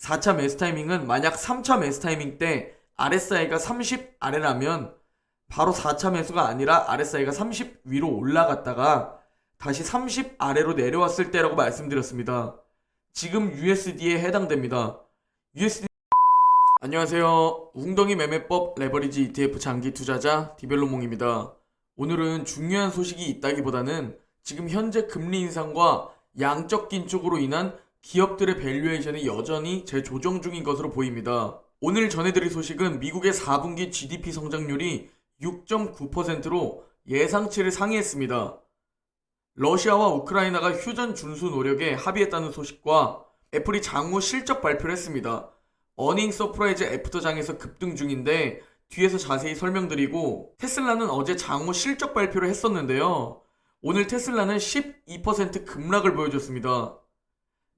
4차 매수 타이밍은 만약 3차 매수 타이밍 때 RSI가 30 아래라면 바로 4차 매수가 아니라 RSI가 30 위로 올라갔다가 다시 30 아래로 내려왔을 때라고 말씀드렸습니다. 지금 USD에 해당됩니다. USD 안녕하세요. 웅덩이 매매법 레버리지 ETF 장기 투자자 디벨로몽입니다. 오늘은 중요한 소식이 있다기보다는 지금 현재 금리 인상과 양적 긴축으로 인한 기업들의 밸류에이션이 여전히 재조정 중인 것으로 보입니다. 오늘 전해드릴 소식은 미국의 4분기 GDP 성장률이 6.9%로 예상치를 상회했습니다. 러시아와 우크라이나가 휴전 준수 노력에 합의했다는 소식과 애플이 장후 실적 발표를 했습니다. 어닝 서프라이즈 애프터장에서 급등 중인데 뒤에서 자세히 설명드리고, 테슬라는 어제 장후 실적 발표를 했었는데요. 오늘 테슬라는 12% 급락을 보여줬습니다.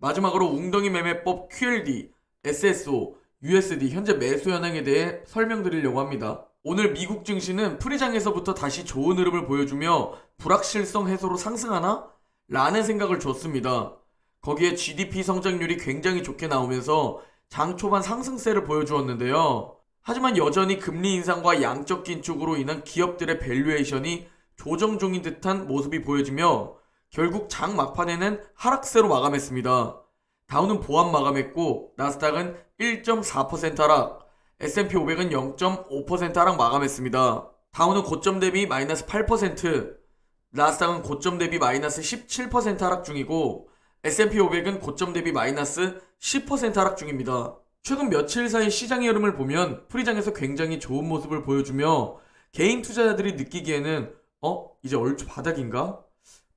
마지막으로 웅덩이 매매법 QLD, SSO, USD 현재 매수 현황에 대해 설명드리려고 합니다. 오늘 미국 증시는 프리장에서부터 다시 좋은 흐름을 보여주며 불확실성 해소로 상승하나? 라는 생각을 줬습니다. 거기에 GDP 성장률이 굉장히 좋게 나오면서 장 초반 상승세를 보여주었는데요. 하지만 여전히 금리 인상과 양적 긴축으로 인한 기업들의 밸류에이션이 조정 중인 듯한 모습이 보여지며 결국 장 막판에는 하락세로 마감했습니다. 다우는 보합 마감했고 나스닥은 1.4% 하락, S&P 500은 0.5% 하락 마감했습니다. 다우는 고점 대비 마이너스 8%, 나스닥은 고점 대비 마이너스 17% 하락 중이고 S&P 500은 고점 대비 마이너스 10% 하락 중입니다. 최근 며칠 사이 시장의 흐름을 보면 프리장에서 굉장히 좋은 모습을 보여주며 개인 투자자들이 느끼기에는 이제 얼추 바닥인가?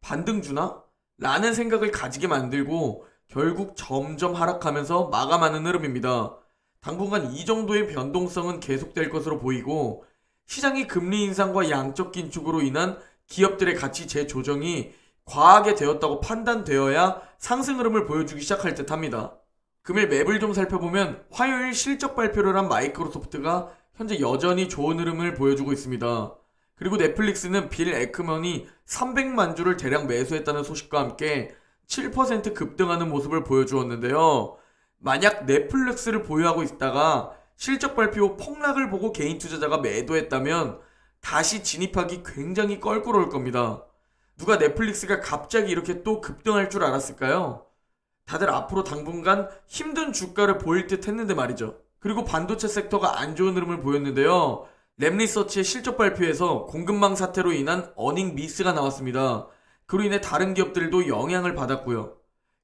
반등 주나? 라는 생각을 가지게 만들고 결국 점점 하락하면서 마감하는 흐름입니다. 당분간 이 정도의 변동성은 계속될 것으로 보이고, 시장이 금리 인상과 양적 긴축으로 인한 기업들의 가치 재조정이 과하게 되었다고 판단되어야 상승 흐름을 보여주기 시작할 듯 합니다. 금일 맵을 좀 살펴보면 화요일 실적 발표를 한 마이크로소프트가 현재 여전히 좋은 흐름을 보여주고 있습니다. 그리고 넷플릭스는 빌 에크먼이 300만 주를 대량 매수했다는 소식과 함께 7% 급등하는 모습을 보여주었는데요. 만약 넷플릭스를 보유하고 있다가 실적 발표 후 폭락을 보고 개인 투자자가 매도했다면 다시 진입하기 굉장히 껄끄러울 겁니다. 누가 넷플릭스가 갑자기 이렇게 또 급등할 줄 알았을까요? 다들 앞으로 당분간 힘든 주가를 보일 듯 했는데 말이죠. 그리고 반도체 섹터가 안 좋은 흐름을 보였는데요. 램리서치의 실적 발표에서 공급망 사태로 인한 어닝 미스가 나왔습니다. 그로 인해 다른 기업들도 영향을 받았고요.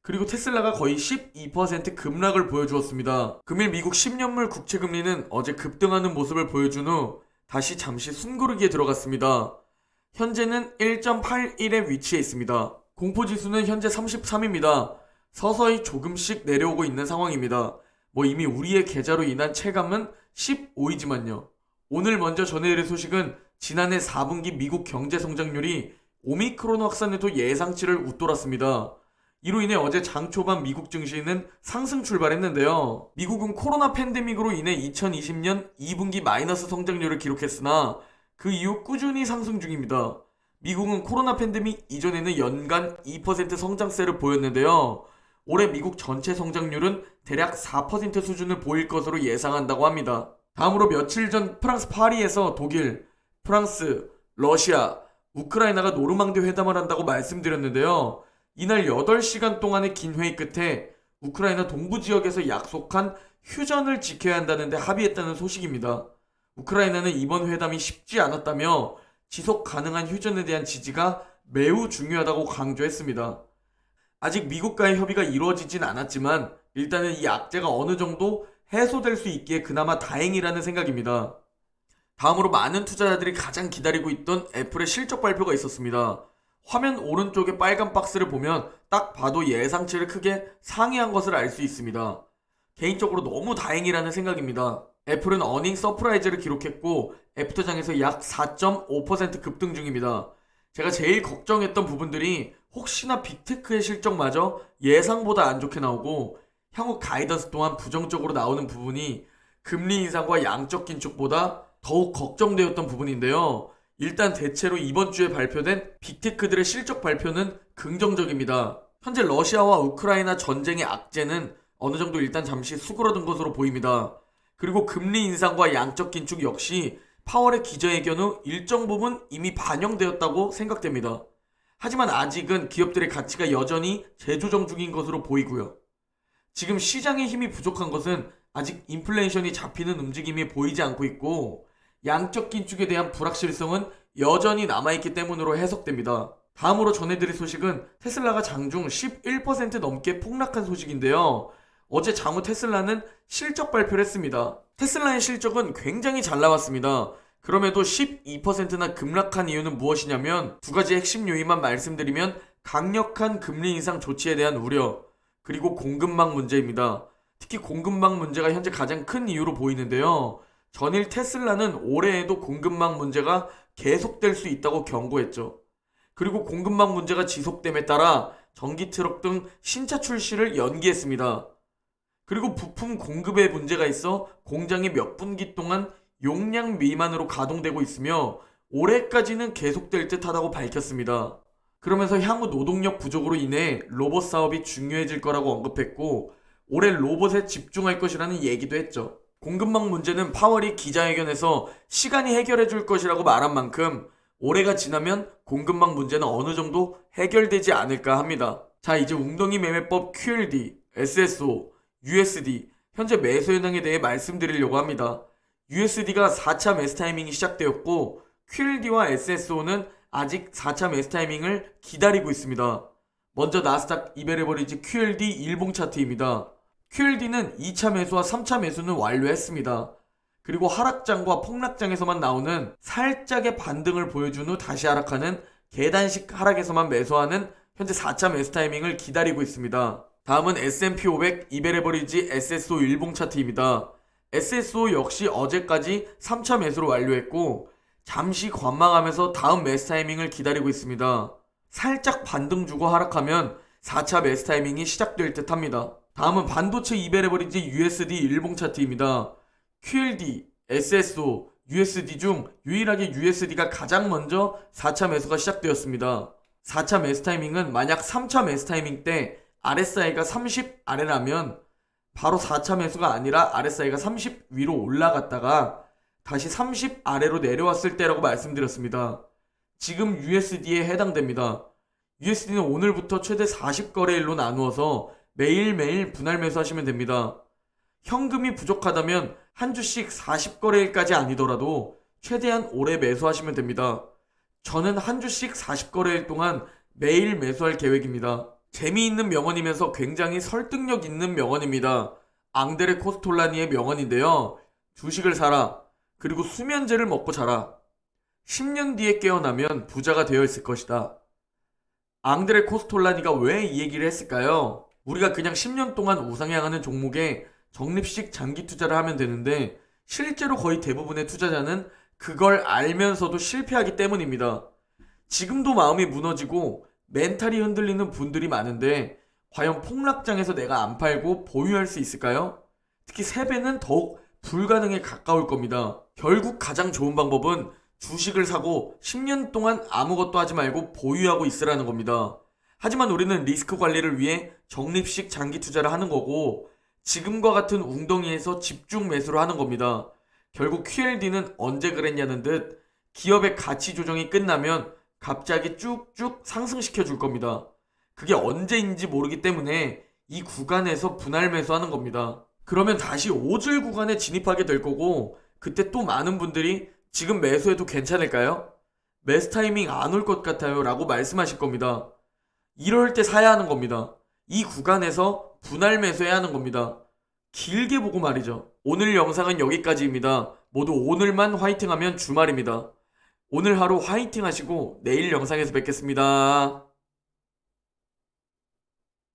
그리고 테슬라가 거의 12% 급락을 보여주었습니다. 금일 미국 10년물 국채금리는 어제 급등하는 모습을 보여준 후 다시 잠시 숨고르기에 들어갔습니다. 현재는 1.81에 위치해 있습니다. 공포지수는 현재 33입니다. 서서히 조금씩 내려오고 있는 상황입니다. 이미 우리의 계좌로 인한 체감은 15이지만요. 오늘 먼저 전해드릴 소식은 지난해 4분기 미국 경제 성장률이 오미크론 확산에도 예상치를 웃돌았습니다. 이로 인해 어제 장 초반 미국 증시는 상승 출발했는데요. 미국은 코로나 팬데믹으로 인해 2020년 2분기 마이너스 성장률을 기록했으나 그 이후 꾸준히 상승 중입니다. 미국은 코로나 팬데믹 이전에는 연간 2% 성장세를 보였는데요. 올해 미국 전체 성장률은 대략 4% 수준을 보일 것으로 예상한다고 합니다. 다음으로 며칠 전 프랑스 파리에서 독일, 프랑스, 러시아, 우크라이나가 노르망디 회담을 한다고 말씀드렸는데요. 이날 8시간 동안의 긴 회의 끝에 우크라이나 동부 지역에서 약속한 휴전을 지켜야 한다는데 합의했다는 소식입니다. 우크라이나는 이번 회담이 쉽지 않았다며 지속 가능한 휴전에 대한 지지가 매우 중요하다고 강조했습니다. 아직 미국과의 협의가 이루어지진 않았지만 일단은 이 악재가 어느 정도 해소될 수 있기에 그나마 다행이라는 생각입니다. 다음으로 많은 투자자들이 가장 기다리고 있던 애플의 실적 발표가 있었습니다. 화면 오른쪽에 빨간 박스를 보면 딱 봐도 예상치를 크게 상회한 것을 알 수 있습니다. 개인적으로 너무 다행이라는 생각입니다. 애플은 어닝 서프라이즈를 기록했고 애프터장에서 약 4.5% 급등 중입니다. 제가 제일 걱정했던 부분들이 혹시나 빅테크의 실적마저 예상보다 안 좋게 나오고 향후 가이던스 또한 부정적으로 나오는 부분이 금리 인상과 양적 긴축보다 더욱 걱정되었던 부분인데요. 일단 대체로 이번 주에 발표된 빅테크들의 실적 발표는 긍정적입니다. 현재 러시아와 우크라이나 전쟁의 악재는 어느 정도 일단 잠시 수그러든 것으로 보입니다. 그리고 금리 인상과 양적 긴축 역시 파월의 기자회견 후 일정 부분 이미 반영되었다고 생각됩니다. 하지만 아직은 기업들의 가치가 여전히 재조정 중인 것으로 보이고요. 지금 시장의 힘이 부족한 것은 아직 인플레이션이 잡히는 움직임이 보이지 않고 있고 양적 긴축에 대한 불확실성은 여전히 남아있기 때문으로 해석됩니다. 다음으로 전해드릴 소식은 테슬라가 장중 11% 넘게 폭락한 소식인데요. 어제 장후 테슬라는 실적 발표를 했습니다. 테슬라의 실적은 굉장히 잘 나왔습니다. 그럼에도 12%나 급락한 이유는 무엇이냐면 두 가지 핵심 요인만 말씀드리면 강력한 금리 인상 조치에 대한 우려, 그리고 공급망 문제입니다. 특히 공급망 문제가 현재 가장 큰 이유로 보이는데요. 전일 테슬라는 올해에도 공급망 문제가 계속될 수 있다고 경고했죠. 그리고 공급망 문제가 지속됨에 따라 전기 트럭 등 신차 출시를 연기했습니다. 그리고 부품 공급에 문제가 있어 공장이 몇 분기 동안 용량 미만으로 가동되고 있으며 올해까지는 계속될 듯하다고 밝혔습니다. 그러면서 향후 노동력 부족으로 인해 로봇 사업이 중요해질 거라고 언급했고 올해 로봇에 집중할 것이라는 얘기도 했죠. 공급망 문제는 파월이 기자회견에서 시간이 해결해 줄 것이라고 말한 만큼 올해가 지나면 공급망 문제는 어느 정도 해결되지 않을까 합니다. 자, 이제 웅덩이 매매법 QLD, SSO, USD 현재 매수 현황에 대해 말씀드리려고 합니다. USD가 4차 매수 타이밍이 시작되었고 QLD와 SSO는 아직 4차 매수 타이밍을 기다리고 있습니다. 먼저 나스닥 200에버리지 QLD 일봉 차트입니다. QLD는 2차 매수와 3차 매수는 완료했습니다. 그리고 하락장과 폭락장에서만 나오는 살짝의 반등을 보여준 후 다시 하락하는 계단식 하락에서만 매수하는 현재 4차 매수 타이밍을 기다리고 있습니다. 다음은 S&P 500 200에버리지 SSO 일봉 차트입니다. SSO 역시 어제까지 3차 매수를 완료했고 잠시 관망하면서 다음 매수 타이밍을 기다리고 있습니다. 살짝 반등 주고 하락하면 4차 매수 타이밍이 시작될 듯 합니다. 다음은 반도체 200에버리지 USD 일봉 차트입니다. QLD, SSO, USD 중 유일하게 USD가 가장 먼저 4차 매수가 시작되었습니다. 4차 매수 타이밍은 만약 3차 매수 타이밍 때 RSI가 30 아래라면 바로 4차 매수가 아니라 RSI가 30 위로 올라갔다가 다시 30 아래로 내려왔을 때라고 말씀드렸습니다. 지금 USD에 해당됩니다. USD는 오늘부터 최대 40거래일로 나누어서 매일매일 분할 매수하시면 됩니다. 현금이 부족하다면 한 주씩 40거래일까지 아니더라도 최대한 오래 매수하시면 됩니다. 저는 한 주씩 40거래일 동안 매일 매수할 계획입니다. 재미있는 명언이면서 굉장히 설득력 있는 명언입니다. 앙드레 코스톨라니의 명언인데요. 주식을 사라. 그리고 수면제를 먹고 자라. 10년 뒤에 깨어나면 부자가 되어 있을 것이다. 앙드레 코스톨라니가 왜 이 얘기를 했을까요? 우리가 그냥 10년 동안 우상향하는 종목에 적립식 장기 투자를 하면 되는데 실제로 거의 대부분의 투자자는 그걸 알면서도 실패하기 때문입니다. 지금도 마음이 무너지고 멘탈이 흔들리는 분들이 많은데 과연 폭락장에서 내가 안 팔고 보유할 수 있을까요? 특히 3배는 더욱 불가능에 가까울 겁니다. 결국 가장 좋은 방법은 주식을 사고 10년 동안 아무것도 하지 말고 보유하고 있으라는 겁니다. 하지만 우리는 리스크 관리를 위해 적립식 장기 투자를 하는 거고 지금과 같은 웅덩이에서 집중 매수를 하는 겁니다. 결국 QLD는 언제 그랬냐는 듯 기업의 가치 조정이 끝나면 갑자기 쭉쭉 상승시켜 줄 겁니다. 그게 언제인지 모르기 때문에 이 구간에서 분할 매수하는 겁니다. 그러면 다시 오질 구간에 진입하게 될 거고 그때 또 많은 분들이 지금 매수해도 괜찮을까요? 매수 타이밍 안 올 것 같아요 라고 말씀하실 겁니다. 이럴 때 사야 하는 겁니다. 이 구간에서 분할 매수해야 하는 겁니다. 길게 보고 말이죠. 오늘 영상은 여기까지입니다. 모두 오늘만 화이팅하면 주말입니다. 오늘 하루 화이팅 하시고 내일 영상에서 뵙겠습니다.